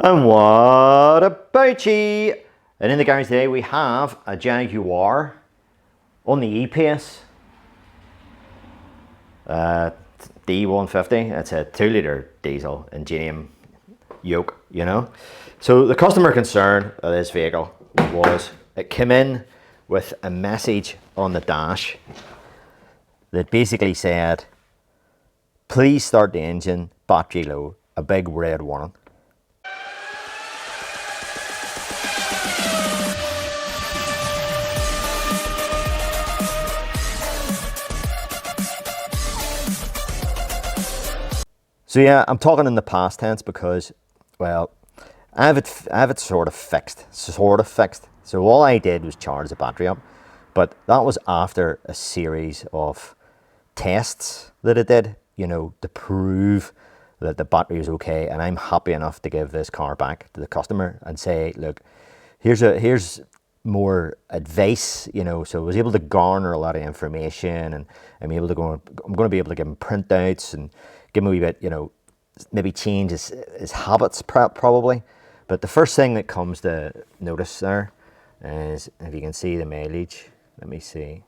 And what about you? And in the garage today we have a Jaguar on the E-Pace D150. It's a 2-litre diesel Ingenium yoke, you know. So the customer concern of this vehicle was it came in with a message on the dash that basically said, please start the engine, battery low, a big red warning. So yeah, I'm talking in the past tense because, well, I have it sort of fixed. So all I did was charge the battery up, but that was after a series of tests that I did, you know, to prove that the battery is okay. And I'm happy enough to give this car back to the customer and say, look, here's more advice, you know. So I was able to garner a lot of information, and I'm going to be able to give him printouts and give him a wee bit, you know, maybe change his habits probably. But the first thing that comes to notice there is, if you can see the mileage, let me see.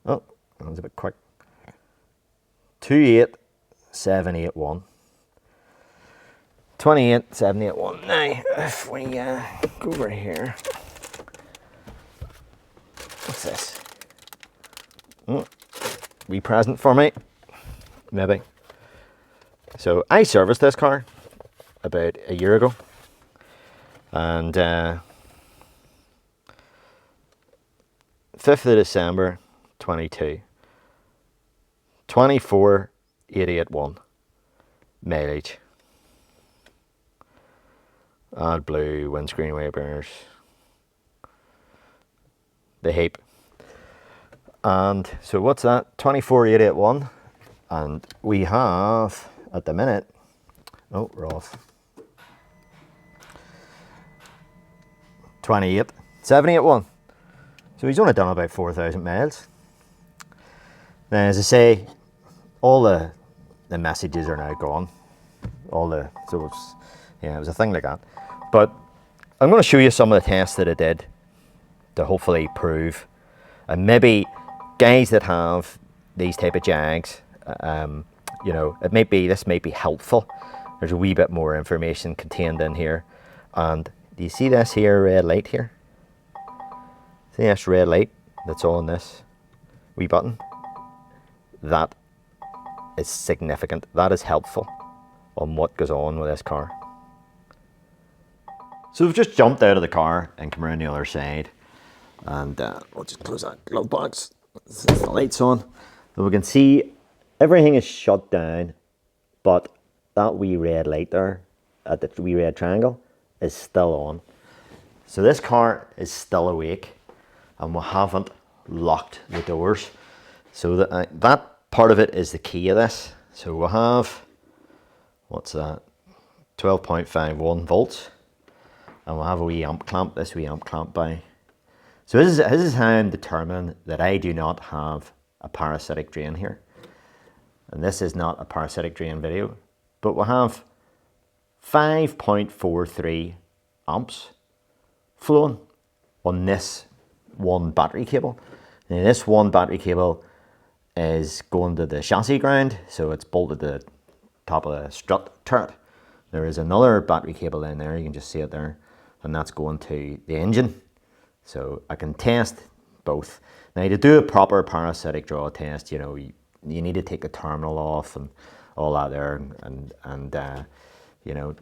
Oh, that was a bit quick. 28781. 28781. Now, if we go over here, what's this? Oh, wee present for me, maybe. So I serviced this car about a year ago, and 5th of December 22, 24881 mileage. Add blue windscreen wipers, the heap. And so what's that? 24881, and we have at the minute, oh, we're off. 28781. So he's only done about 4,000 miles. Now, as I say, all the messages are now gone. So it's, yeah, it was a thing like that. But I'm going to show you some of the tests that I did to hopefully prove, and maybe guys that have these type of Jags, you know, this may be helpful. There's a wee bit more information contained in here. And do you see this here red light here? See this red light that's on this wee button? That is significant. That is helpful on what goes on with this car. So we've just jumped out of the car and come around the other side, and we'll just close that glove box since the light's on. So we can see everything is shut down, but that wee red light there at the wee red triangle is still on. So this car is still awake, and we haven't locked the doors. So that part of it is the key of this. So we'll have, what's that, 12.51 volts, and we'll have a wee amp clamp, this wee amp clamp by. So this is how I'm determining that I do not have a parasitic drain here. And this is not a parasitic drain video, but we'll have 5.43 amps flowing on this one battery cable. Now this one battery cable is going to the chassis ground, so it's bolted to the top of the strut turret. There is another battery cable in there, you can just see it there, and that's going to the engine. So I can test both. Now, to do a proper parasitic draw test, you know, you need to take the terminal off and all that there, and you know,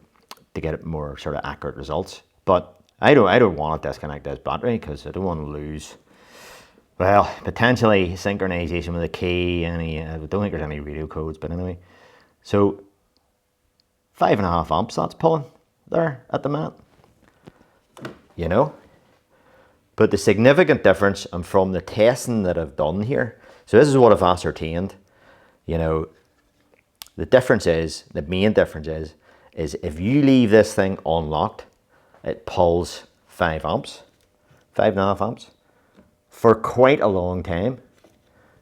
to get more sort of accurate results. But I don't want to disconnect this battery because I don't want to lose, well, potentially synchronization with the key. I don't think there's any radio codes, but anyway. So 5.5 amps that's pulling there at the minute, you know. But the significant difference, and from the testing that I've done here, so this is what I've ascertained, you know, the difference is, the main difference is if you leave this thing unlocked, it pulls 5 amps, 5.5 amps, for quite a long time,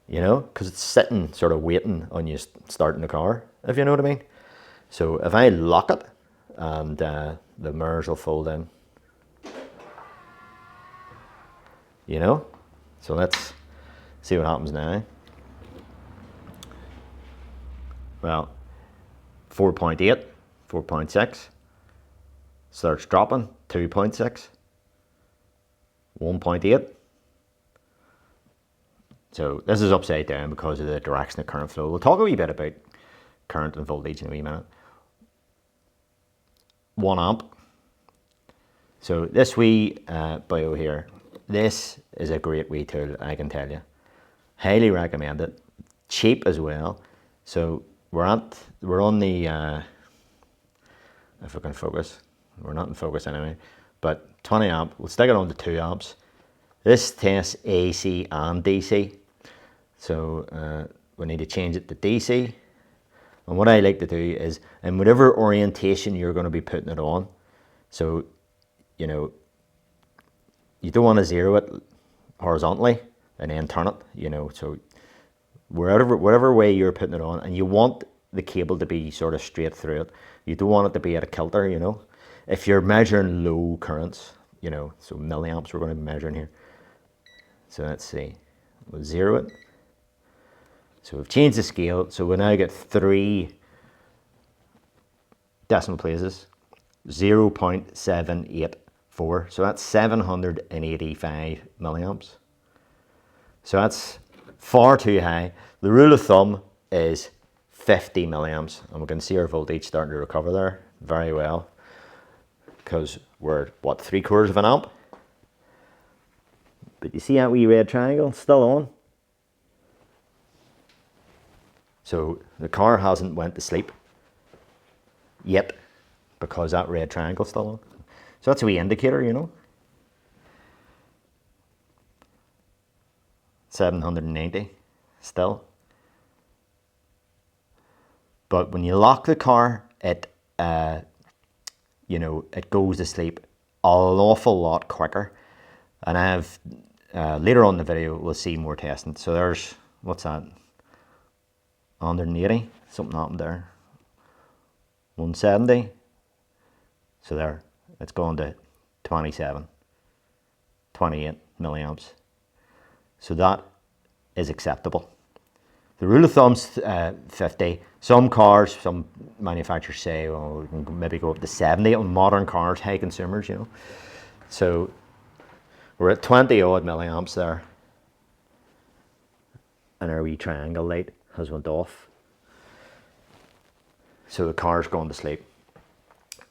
you know, because it's sitting sort of waiting on you starting the car, if you know what I mean. So if I lock it and the mirrors will fold in. You know? So let's see what happens now. Well, 4.8, 4.6, starts dropping, 2.6, 1.8. So this is upside down because of the direction of current flow. We'll talk a wee bit about current and voltage in a wee minute. 1 amp. So this wee bio here, this is a great wee tool, I can tell you. Highly recommend it. Cheap as well. So we're on the, if I can focus, we're not in focus anyway, but 20 amp, we'll stick it on to 2 amps. This tests AC and DC. So we need to change it to DC. And what I like to do is, in whatever orientation you're going to be putting it on, so, you know, you don't want to zero it horizontally and then turn it, you know, so whatever way you're putting it on, and you want the cable to be sort of straight through it. You don't want it to be at a kilter, you know. If you're measuring low currents, you know, so milliamps we're going to be measuring here. So let's see, we'll zero it. So we've changed the scale, so we now get 3 decimal places, 0.784. So that's 785 milliamps. So that's far too high. The rule of thumb is 50 milliamps, and we can see our voltage starting to recover there very well, because we're, what, 3/4 of an amp? But you see that wee red triangle still on? So the car hasn't went to sleep yet because that red triangle's still on. So that's a wee indicator, you know. 790 still. But when you lock the car, it you know, it goes to sleep an awful lot quicker. And I have later on in the video we'll see more testing. So there's, what's that? 180, something happened there. 170. So there, it's gone to 27, 28 milliamps. So that is acceptable. The rule of thumb's 50. Some cars, some manufacturers say, well, we can maybe go up to 70 on modern cars, high consumers, you know. So we're at 20 odd milliamps there. And our wee triangle light has went off. So the car's gone to sleep.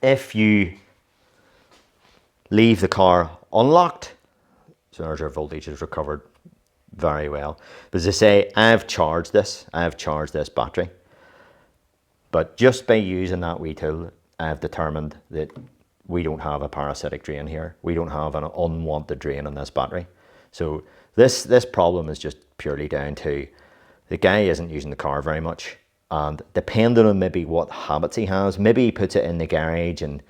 If you leave the car unlocked, so there's our voltage has recovered very well. But as I say, I've charged this battery. But just by using that wee tool, I've determined that we don't have a parasitic drain here. We don't have an unwanted drain on this battery. So this problem is just purely down to the guy isn't using the car very much. And depending on maybe what habits he has, maybe he puts it in the garage and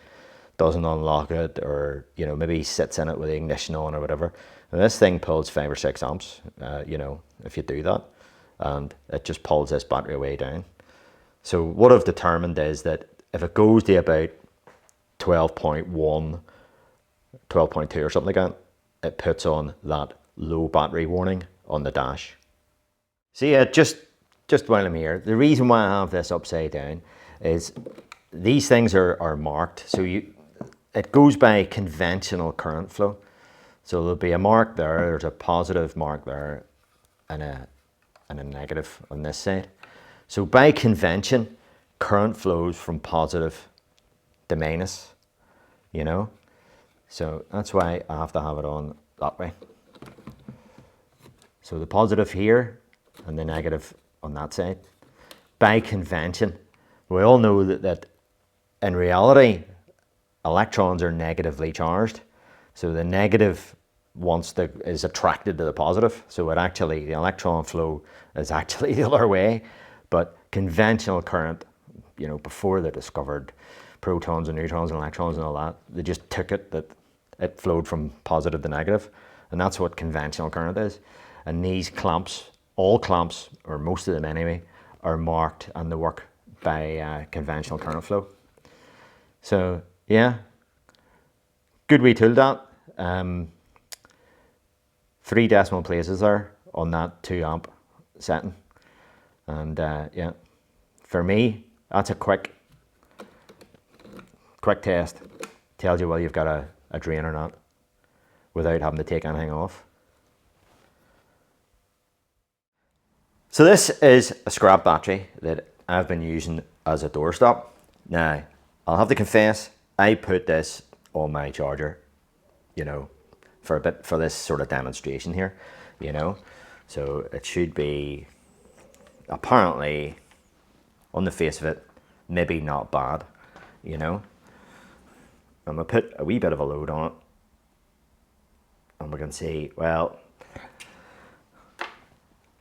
doesn't unlock it, or, you know, maybe he sits in it with the ignition on or whatever. And this thing pulls 5 or 6 amps, you know, if you do that. And it just pulls this battery way down. So what I've determined is that if it goes to about 12.1, 12.2 or something like that, it puts on that low battery warning on the dash. So yeah, just while I'm here, the reason why I have this upside down is these things are marked. So it goes by conventional current flow. So there'll be a mark there, there's a positive mark there, and a negative on this side. So by convention, current flows from positive to minus, you know. So that's why I have to have it on that way. So the positive here and the negative on that side. By convention, we all know that in reality, electrons are negatively charged. So the negative is attracted to the positive. So the electron flow is actually the other way. But conventional current, you know, before they discovered protons and neutrons and electrons and all that, they just took it that it flowed from positive to negative. And that's what conventional current is. And these clamps, all clamps, or most of them anyway, are marked and they work by conventional current flow. So yeah, good wee tool that. 3 decimal places there on that 2 amp setting. And yeah, for me, that's a quick test. Tells you whether you've got a drain or not without having to take anything off. So this is a scrap battery that I've been using as a doorstop. Now, I'll have to confess, I put this on my charger, you know, for this sort of demonstration here, you know. So it should be, apparently, on the face of it, maybe not bad, you know. I'm gonna put a wee bit of a load on it, and we can see, well,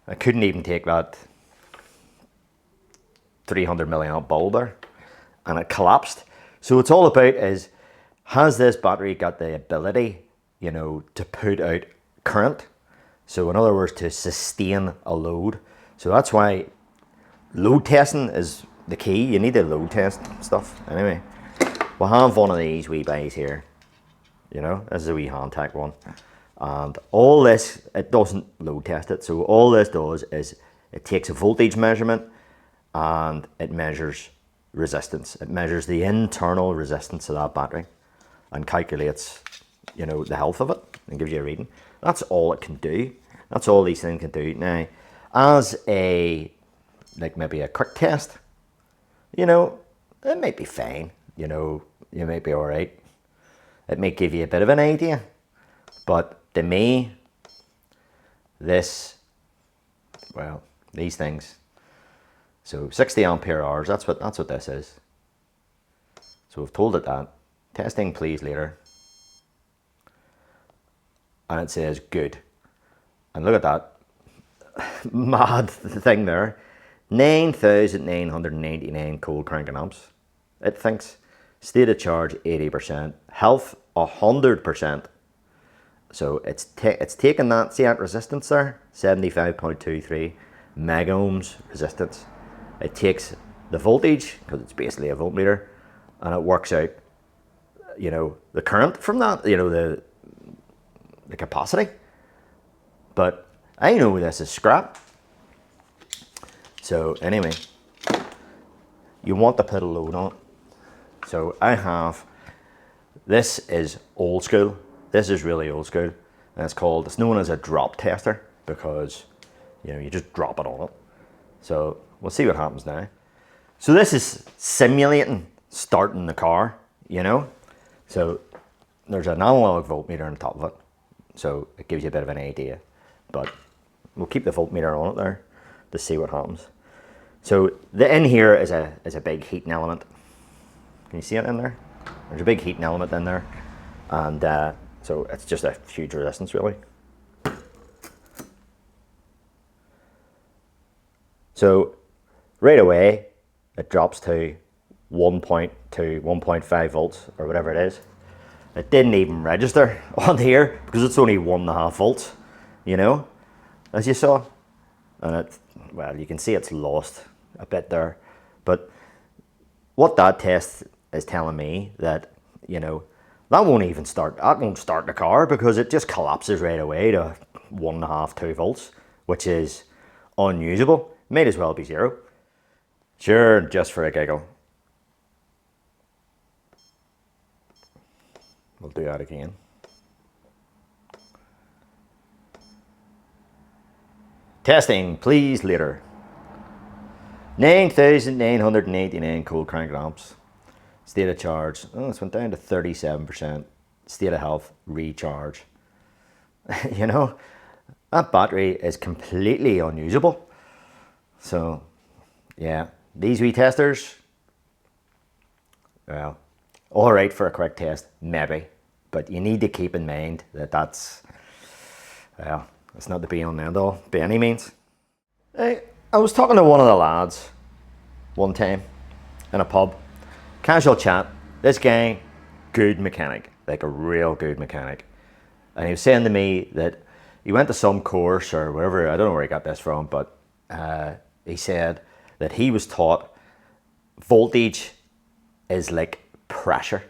I couldn't even take that 300 milliamp bulb there, and it collapsed. So it's all about is, has this battery got the ability, you know, to put out current? So in other words, to sustain a load. So that's why load testing is the key. You need to load test stuff. Anyway, we'll have one of these wee bays here. You know, this is a wee Handtech one. And all this, it doesn't load test it. So all this does is it takes a voltage measurement and it measures resistance. It measures the internal resistance of that battery and calculates, you know, the health of it and gives you a reading. That's all it can do. That's all these things can do. Now, as a, like maybe a quick test, you know, it might be fine. You know, you might be all right. It may give you a bit of an idea, but to me, this, well, these things, so 60 ampere hours, that's what this is. So we've told it that. Testing please later. And it says good. And look at that mad thing there. 9,999 cold cranking amps. It thinks. State of charge 80%. Health 100%. So it's taken that, see that resistance there? 75.23 mega ohms resistance. It takes the voltage, because it's basically a voltmeter, and it works out, you know, the current from that, you know, the capacity. But I know this is scrap. So anyway, you want to put a load on it. So I have, this is old school. This is really old school. And it's known as a drop tester because, you know, you just drop it on it. So we'll see what happens now. So this is simulating starting the car, you know. So there's an analog voltmeter on top of it. So it gives you a bit of an idea. But we'll keep the voltmeter on it there to see what happens. So the in here is a big heating element. Can you see it in there? There's a big heating element in there. And so it's just a huge resistance really. So right away it drops to 1.2, 1.5 volts or whatever it is. It didn't even register on here because it's only 1.5 volts, you know, as you saw. And it, well, you can see it's lost a bit there. But what that test is telling me that, you know, that won't start the car because it just collapses right away to 1.5, 2 volts, which is unusable. Might as well be 0. Sure, just for a giggle. We'll do that again. Testing, please, later. 9,989 cold crank amps. State of charge, oh, it's went down to 37%. State of health, recharge. You know, that battery is completely unusable. So, yeah, these wee testers, well, all right for a quick test, maybe. But you need to keep in mind that that's, well, it's not the be all and end all by any means. I was talking to one of the lads one time in a pub. Casual chat. This guy, good mechanic, like a real good mechanic. And he was saying to me that he went to some course or wherever, I don't know where he got this from, but he said that he was taught voltage is like pressure.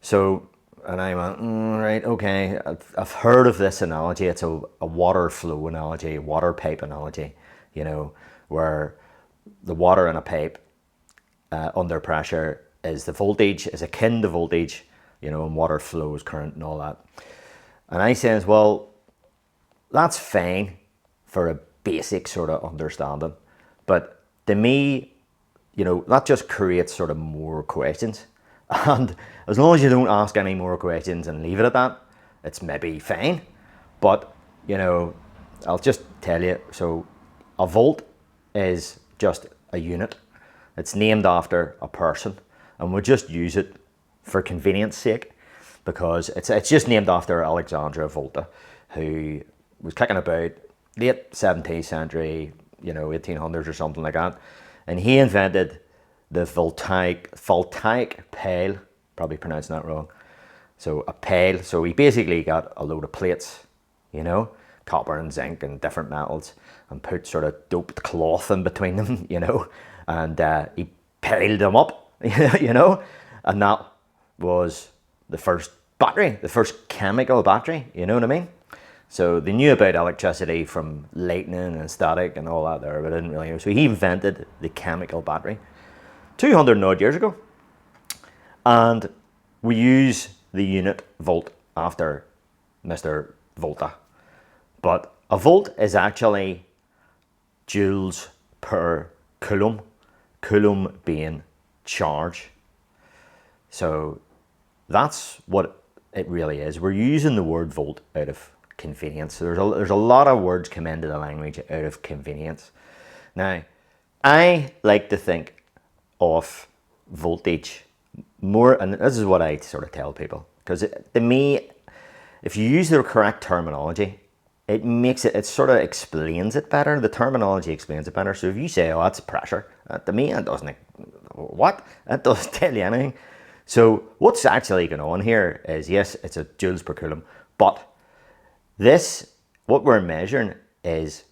So, and I went, right, okay, I've heard of this analogy. It's a water flow analogy, a water pipe analogy, you know, where the water in a pipe under pressure is the voltage, is akin to voltage, you know, and water flows, current and all that. And I says, well, that's fine for a basic sort of understanding. But to me, you know, that just creates sort of more questions. And as long as you don't ask any more questions and leave it at that, it's maybe fine. But, you know, I'll just tell you, so a volt is just a unit. It's named after a person, and we'll just use it for convenience sake, because it's just named after Alexandra Volta, who was kicking about late 17th century, you know, 1800s or something like that. And he invented the voltaic pail, probably pronouncing that wrong. So a pail, so he basically got a load of plates, you know, copper and zinc and different metals, and put sort of doped cloth in between them, you know, and he piled them up, you know, and that was the first battery, the first chemical battery, you know what I mean? So they knew about electricity from lightning and static and all that there, but I didn't really know. So he invented the chemical battery 200 and odd years ago. And we use the unit volt after Mr. Volta. But a volt is actually joules per coulomb, coulomb being charge. So that's what it really is. We're using the word volt out of convenience. There's a lot of words come into the language out of convenience. Now, I like to think of voltage more, and this is what I sort of tell people, because to me, if you use the correct terminology, it makes it, it sort of explains it better. The terminology explains it better. So if you say, oh, that's pressure, to me, it doesn't, what? That doesn't tell you anything. So what's actually going on here is, yes, it's a joules per coulomb, but this, what we're measuring is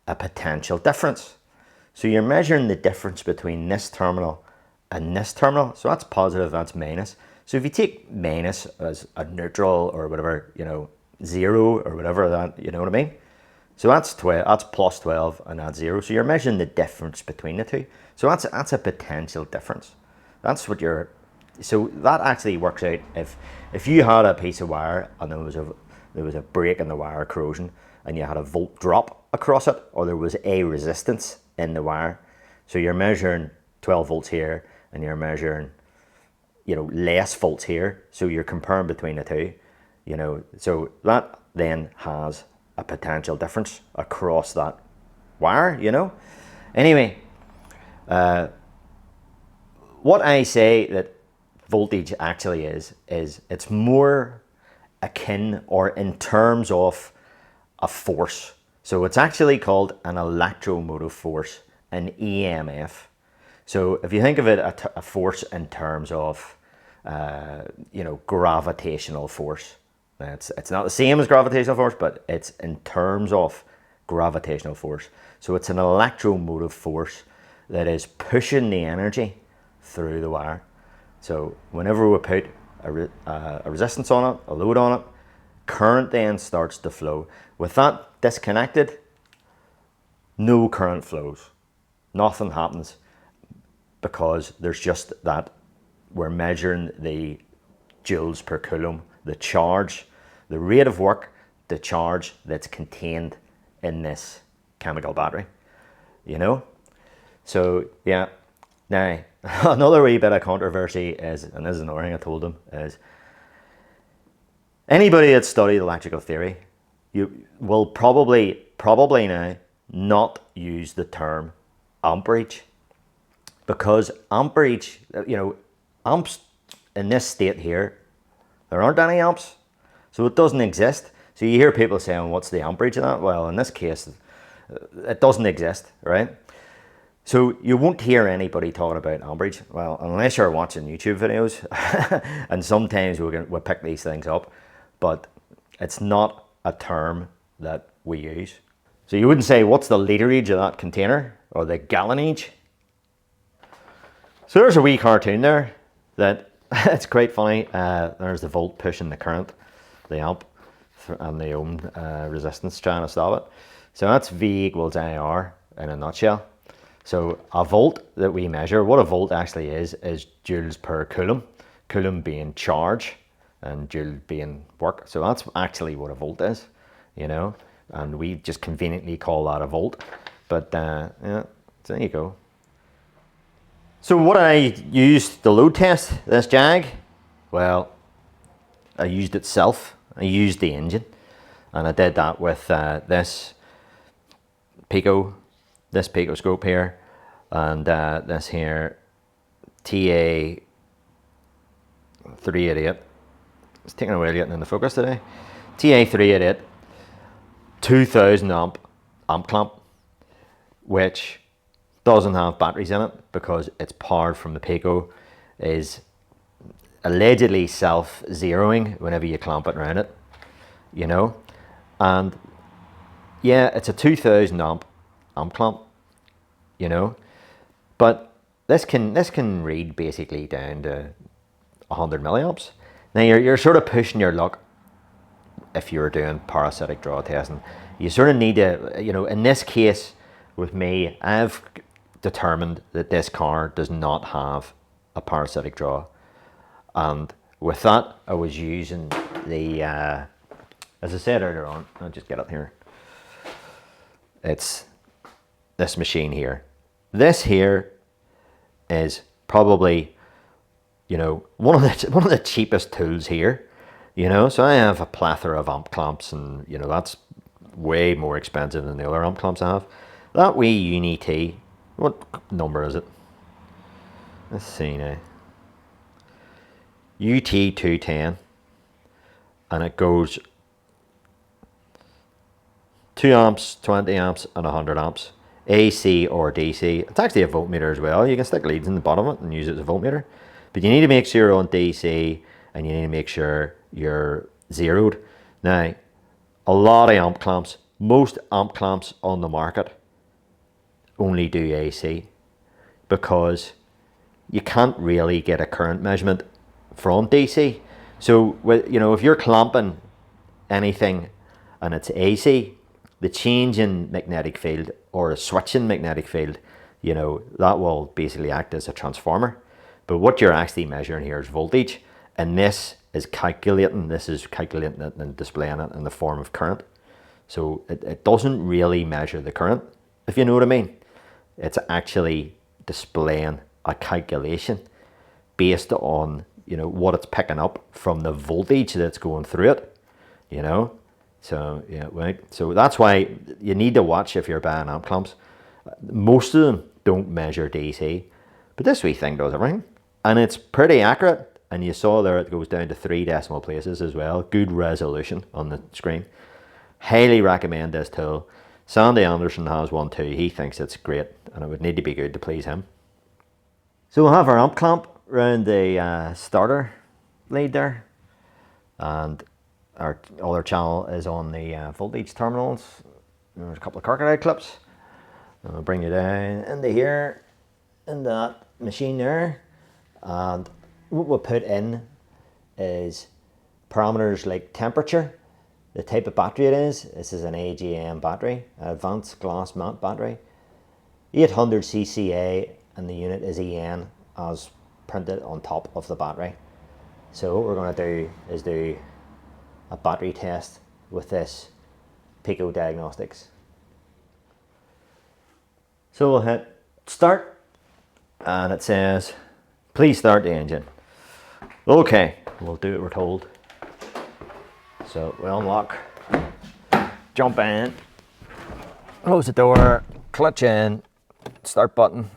a potential difference. So you're measuring the difference between this terminal and this terminal. So that's positive, that's minus. So if you take minus as a neutral or whatever, you know, 0 or whatever that, you know what I mean? So that's 12, that's plus 12 and that's 0. So you're measuring the difference between the two. So that's a potential difference. That's what you're, so that actually works out if you had a piece of wire and there was a break in the wire, corrosion, and you had a volt drop across it, or there was a resistance in the wire. So you're measuring 12 volts here and you're measuring, you know, less volts here. So you're comparing between the two, you know, so that then has a potential difference across that wire, you know. Anyway, what I say that voltage actually is it's more akin or in terms of a force. So it's actually called an electromotive force, an EMF. So if you think of it, a force in terms of, you know, gravitational force. It's not the same as gravitational force, but it's in terms of gravitational force. So it's an electromotive force that is pushing the energy through the wire. So whenever we put a resistance on it, a load on it, current then starts to flow. With that disconnected, no current flows. Nothing happens, because there's just that we're measuring the joules per coulomb, the charge, the rate of work, the charge that's contained in this chemical battery, you know? So yeah, now another wee bit of controversy is, and this is another thing I told them, is anybody that studied electrical theory, you will probably now not use the term amperage, because amperage, you know, amps in this state here, there aren't any amps, so it doesn't exist. So you hear people saying, what's the amperage of that? Well, in this case, it doesn't exist, right? So you won't hear anybody talking about amperage, well, unless you're watching YouTube videos, and sometimes we'll pick these things up, but it's not a term that we use. So you wouldn't say, what's the literage of that container, or the gallonage? So there's a wee cartoon there that It's quite funny. There's the volt pushing the current, the amp, and the ohm resistance trying to stop it. So that's V equals IR in a nutshell. So a volt that we measure, what a volt actually is joules per coulomb. Coulomb being charge and joule being work. So that's actually what a volt is, you know, and we just conveniently call that a volt. But yeah, so there you go. So what I used to load test this Jag, well, I used itself. I used the engine, and I did that with this Pico scope here, and this here TA 388. It's taking a while getting in the focus today. TA 388, 2000 amp clamp, which doesn't have batteries in it because it's powered from the Pico, is allegedly self-zeroing whenever you clamp it around it, you know. And yeah, it's a 2000 amp clamp, you know, but this can read basically down to 100 milliamps. Now you're sort of pushing your luck if you're doing parasitic draw testing. You sort of need to, you know, in this case with me, I've determined that this car does not have a parasitic draw, and with that I was using the as I said earlier on, I'll just get up here, it's this machine here. This here is probably, you know, one of the cheapest tools here, you know. So I have a plethora of amp clamps, and you know that's way more expensive than the other amp clamps I have. That wee Uni-T, what number is it? Let's see now. UT210, and it goes 2 amps, 20 amps, and 100 amps, AC or DC. It's actually a voltmeter as well. You can stick leads in the bottom of it and use it as a voltmeter, but you need to make sure you're on DC, and you need to make sure you're zeroed. Now, a lot of amp clamps, most amp clamps on the market only do AC, because you can't really get a current measurement from DC. So, you know, if you're clamping anything and it's AC, the change in magnetic field or a switch in magnetic field, you know, that will basically act as a transformer. But what you're actually measuring here is voltage, and this is calculating it and displaying it in the form of current. So it doesn't really measure the current, if you know what I mean. It's actually displaying a calculation based on, you know, what it's picking up from the voltage that's going through it, you know. So yeah, right. So that's why you need to watch if you're buying amp clamps. Most of them don't measure DC, but this wee thing does everything, and it's pretty accurate. And you saw there it goes down to 3 decimal places as well. Good resolution on the screen. Highly recommend this tool. Sandy Anderson has one too. He thinks it's great, and it would need to be good to please him. So we'll have our amp clamp around the starter lead there, and our other channel is on the voltage terminals. There's a couple of crocodile clips. I'll bring you down into here, into that machine there, and what we'll put in is parameters like temperature, the type of battery it is. This is an AGM battery, an advanced glass matte battery, 800 CCA, and the unit is EN as printed on top of the battery. So what we're going to do is do a battery test with this Pico Diagnostics. So we'll hit start, and it says please start the engine. Okay, we'll do what we're told. So we unlock, jump in, close the door, clutch in, start button.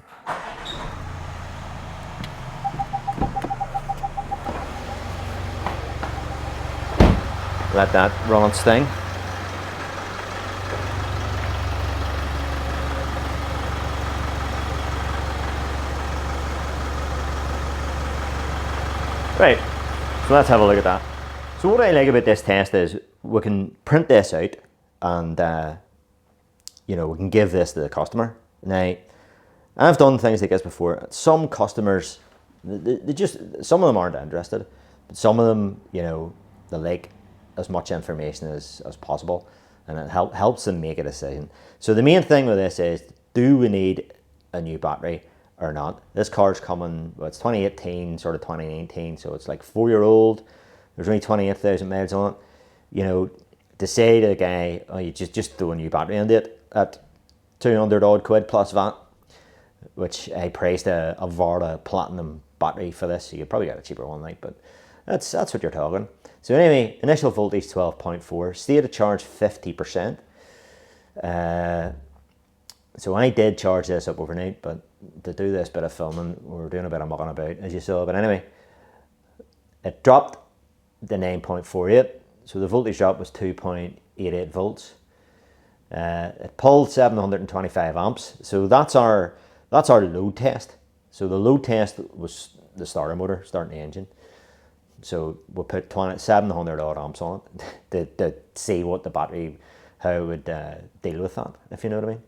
Let that run its thing. Right, so let's have a look at that. So what I like about this test is we can print this out, and you know, we can give this to the customer. Now, I've done things like this before. Some customers They just, some of them aren't interested, but some of them, you know, they like as much information as possible, and it helps them make a decision. So the main thing with this is, do we need a new battery or not? This car's coming, well, it's 2018, sort of 2019, so it's like 4-year-old. There's only 28,000 miles on it. You know, to say to the guy, oh, you just throw a new battery into it at 200 odd quid plus VAT, which I priced a Varda Platinum battery for this. So you could probably get a cheaper one, like, but that's what you're talking. So anyway, initial voltage 12.4, state of charge 50%. So I did charge this up overnight, but to do this bit of filming, we were doing a bit of mucking about, as you saw. But anyway, it dropped to 9.48, so the voltage drop was 2.88 volts. It pulled 725 amps, so that's our load test. So the load test was the starter motor, starting the engine. So we'll put 700 odd amps on it to see what the battery, how it would deal with that, if you know what I mean.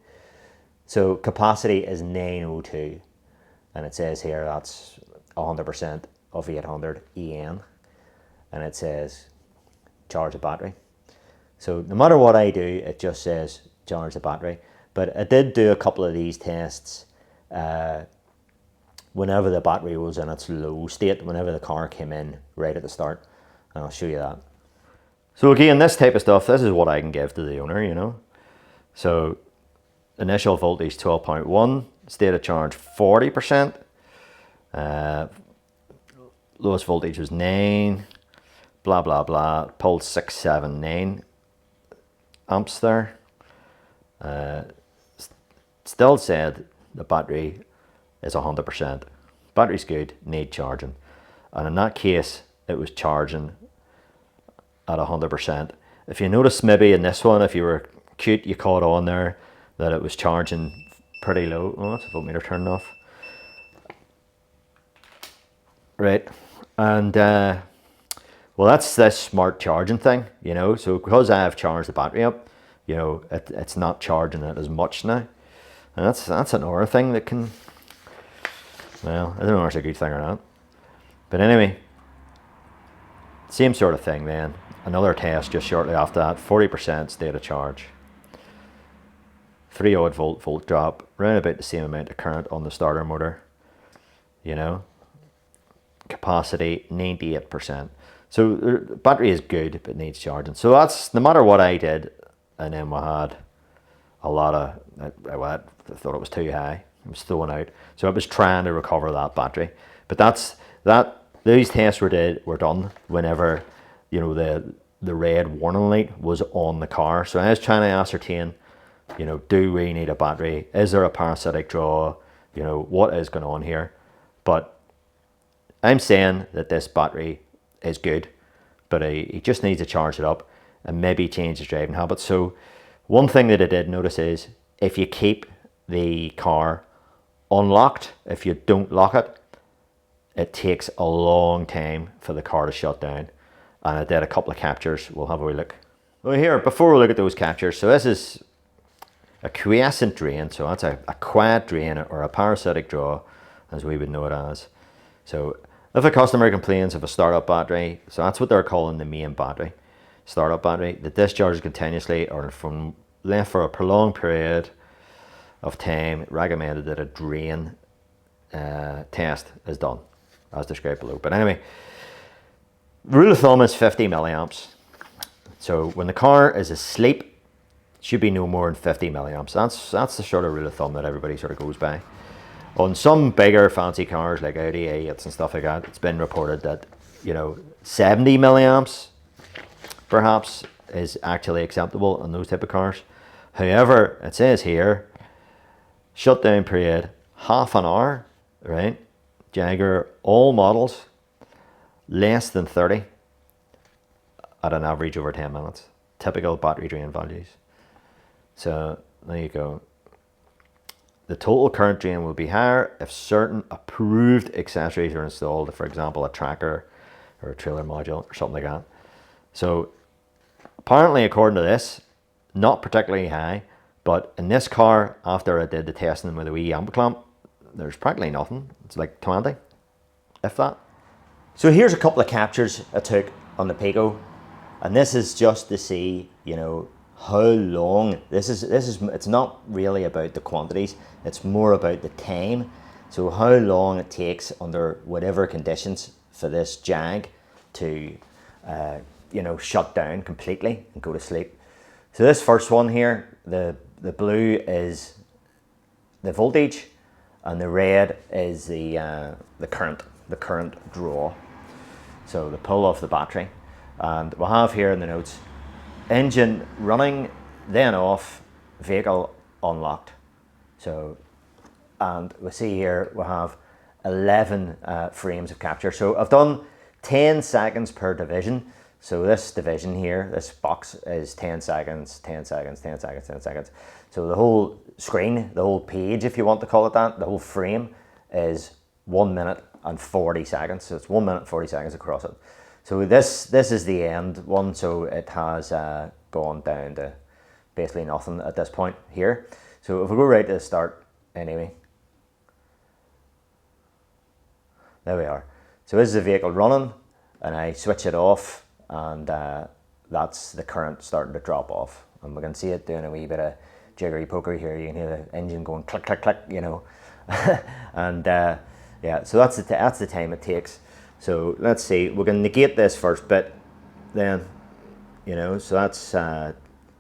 So capacity is 902, and it says here that's 100% of 800 EN, and it says charge the battery. So no matter what I do, it just says charge the battery. But I did do a couple of these tests whenever the battery was in its low state, whenever the car came in right at the start, and I'll show you that. So again, this type of stuff, this is what I can give to the owner, you know. So initial voltage 12.1, state of charge 40%, lowest voltage was 9, blah blah blah, pulled 679 amps there. Still said the battery is 100%. Battery's good, need charging. And in that case, it was charging at 100%. If you notice maybe in this one, if you were cute, you caught on there that it was charging pretty low. Oh, that's the voltmeter turning off. Right, and well, that's this smart charging thing, you know. So because I have charged the battery up, you know, it's not charging it as much now. And that's another thing that can, well, I don't know if it's a good thing or not. But anyway, same sort of thing then. Another test just shortly after that, 40% state of charge. 3 odd volt drop, around about the same amount of current on the starter motor, you know. Capacity 98%. So the battery is good, but needs charging. So that's, no matter what I did, and then we had a lot of, I thought it was too high. It was throwing out. So I was trying to recover that battery. But these tests were done whenever, you know, the red warning light was on the car. So I was trying to ascertain, you know, do we need a battery? Is there a parasitic draw? You know, what is going on here? But I'm saying that this battery is good, but he just needs to charge it up and maybe change his driving habits. So one thing that I did notice is, if you keep the car unlocked, if you don't lock it, it takes a long time for the car to shut down. And I did a couple of captures. We'll have a wee look. Well, here, before we look at those captures, so this is a quiescent drain. So that's a quiet drain, or a parasitic draw, as we would know it as. So if a customer complains of a startup battery, so that's what they're calling the main battery, startup battery, that discharges continuously or from left for a prolonged period of time, recommended that a drain test is done, as described below. But anyway, rule of thumb is 50 milliamps. So when the car is asleep, it should be no more than 50 milliamps. That's the sort of rule of thumb that everybody sort of goes by. On some bigger fancy cars like Audi A8s and stuff like that, it's been reported that, you know, 70 milliamps perhaps is actually acceptable on those type of cars. However, it says here, shutdown period, half an hour, right? Jaguar, all models, less than 30 at an average over 10 minutes. Typical battery drain values. So there you go. The total current drain will be higher if certain approved accessories are installed, for example, a tracker or a trailer module or something like that. So apparently, according to this, not particularly high, but in this car, after I did the testing with a wee amp clamp, there's practically nothing. It's like 20. if that. So here's a couple of captures I took on the Pico, and this is just to see, you know, how long it's not really about the quantities, it's more about the time. So how long it takes under whatever conditions for this Jag to you know, shut down completely and go to sleep. So this first one here, the blue is the voltage, and the red is the current draw. So the pull off the battery, and we'll have here in the notes, engine running, then off, vehicle unlocked. So, and we see here we have 11 frames of capture. So I've done 10 seconds per division. So this division here, this box is 10 seconds, 10 seconds, 10 seconds, 10 seconds. So the whole screen, the whole page, if you want to call it that, the whole frame is 1 minute and 40 seconds. So it's 1 minute 40 seconds across it. So this is the end one. So it has gone down to basically nothing at this point here. So if we go right to the start anyway, there we are. So this is the vehicle running, and I switch it off, and that's the current starting to drop off. And we can see it doing a wee bit of jiggery pokery here. You can hear the engine going click, click, click, you know. And yeah, so that's the time it takes. So let's see, we can negate this first bit then, you know, so that's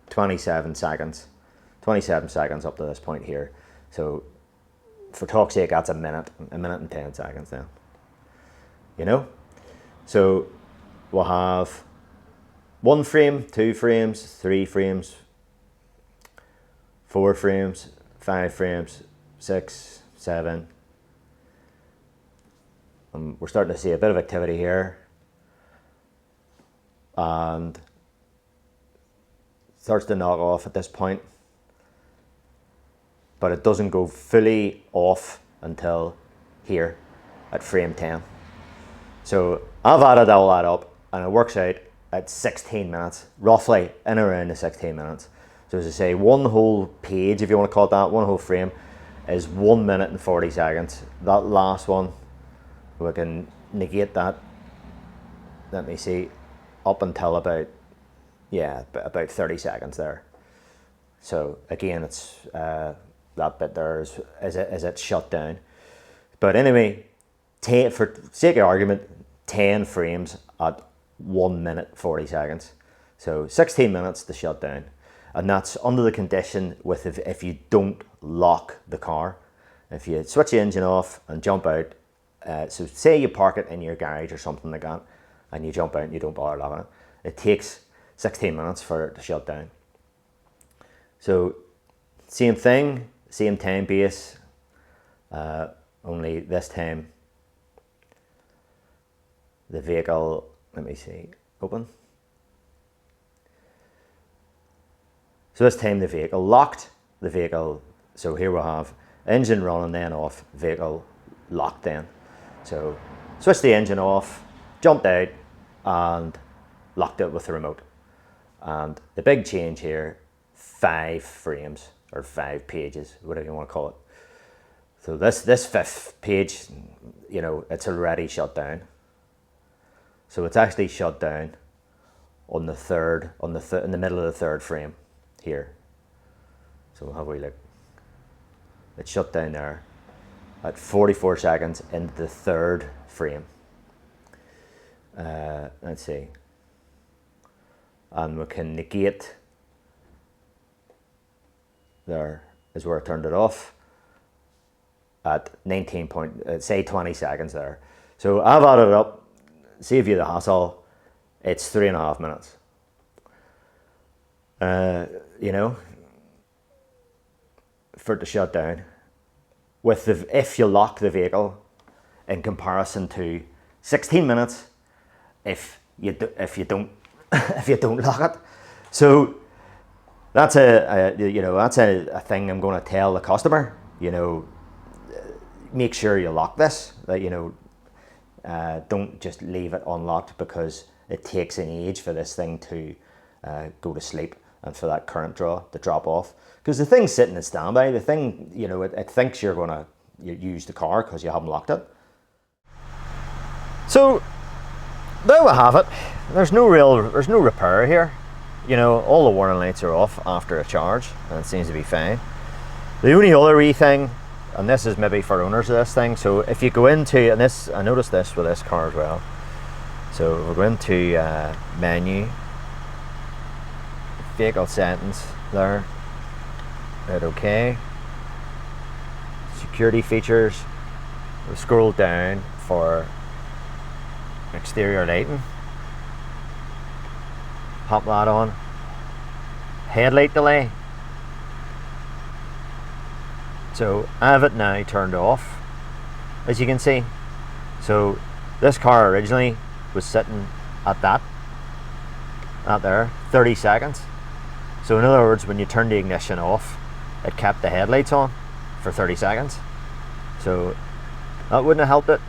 27 seconds up to this point here. So for talk's sake, that's a minute and 10 seconds then, you know. So we'll have 1 frame, 2 frames, 3 frames, 4 frames, 5 frames, 6, 7. We're starting to see a bit of activity here, and starts to knock off at this point, but it doesn't go fully off until here at frame 10. So I've added all that up, and it works out at 16 minutes, roughly in around the 16 minutes. So as I say, one whole page, if you want to call it that, one whole frame is 1 minute and 40 seconds. That last one, we can negate that, let me see, up until about 30 seconds there. So again, it's that bit there is it shut down. But anyway, for sake of argument, 10 frames at 1 minute 40 seconds. So 16 minutes to shut down. And that's under the condition with if you don't lock the car. If you switch the engine off and jump out, so say you park it in your garage or something like that, and you jump out and you don't bother locking it, it takes 16 minutes for it to shut down. So same thing, same time base, only this time the vehicle, let me see, open. So this time the vehicle locked, so here we'll have engine running then off, vehicle locked then. So switched the engine off, jumped out, and locked it with the remote. And the big change here, 5 frames or 5 pages, whatever you want to call it. So this 5th page, you know, it's already shut down. So it's actually shut down on the third, in the middle of the 3rd frame here. So we'll have a wee look. It's shut down there at 44 seconds into the 3rd frame. Let's see. And we can negate, there is where I turned it off, at 20 seconds there. So I've added it up, save you the hassle, it's 3.5 minutes. You know, for it to shut down. If you lock the vehicle, in comparison to 16 minutes if you don't lock it. So that's a thing I'm going to tell the customer. You know, make sure you lock this. That, you know, don't just leave it unlocked, because it takes an age for this thing to go to sleep and for that current draw to drop off. Because the thing's sitting in standby. The thing, you know, it thinks you're going to use the car because you haven't locked it. So there we have it. There's no repair here. You know, all the warning lights are off after a charge, and it seems to be fine. The only other wee thing, and this is maybe for owners of this thing, so if you go into, and this, I noticed this with this car as well. So we'll go into menu, vehicle settings there, hit OK. Security features, we'll scroll down for exterior lighting, pop that on. Headlight delay, so I have it now turned off, as you can see. So this car originally was sitting at that, out there, 30 seconds. So in other words, when you turn the ignition off, it kept the headlights on for 30 seconds. So that wouldn't have helped it,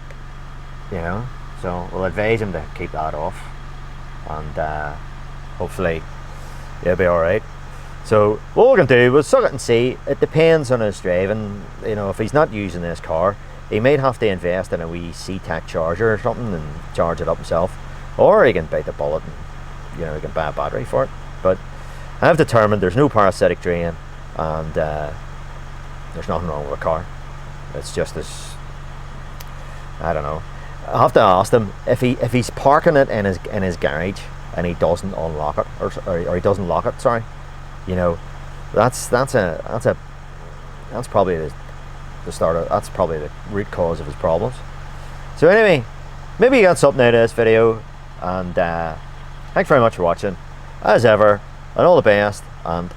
you know. So we'll advise him to keep that off, and hopefully he'll be alright. So what we can do, we'll suck it and see. It depends on his driving. You know, if he's not using this car, he might have to invest in a wee C-Tech charger or something and charge it up himself, or he can bite the bullet and, you know, he can buy a battery for it. But I have determined there's no parasitic drain, and there's nothing wrong with the car. It's just this, I don't know. I have to ask him if he's parking it in his garage and he doesn't unlock it, or he doesn't lock it. Sorry, you know, that's probably the start of, that's probably the root cause of his problems. So anyway, maybe you got something out of this video, and thanks very much for watching, as ever, and all the best, and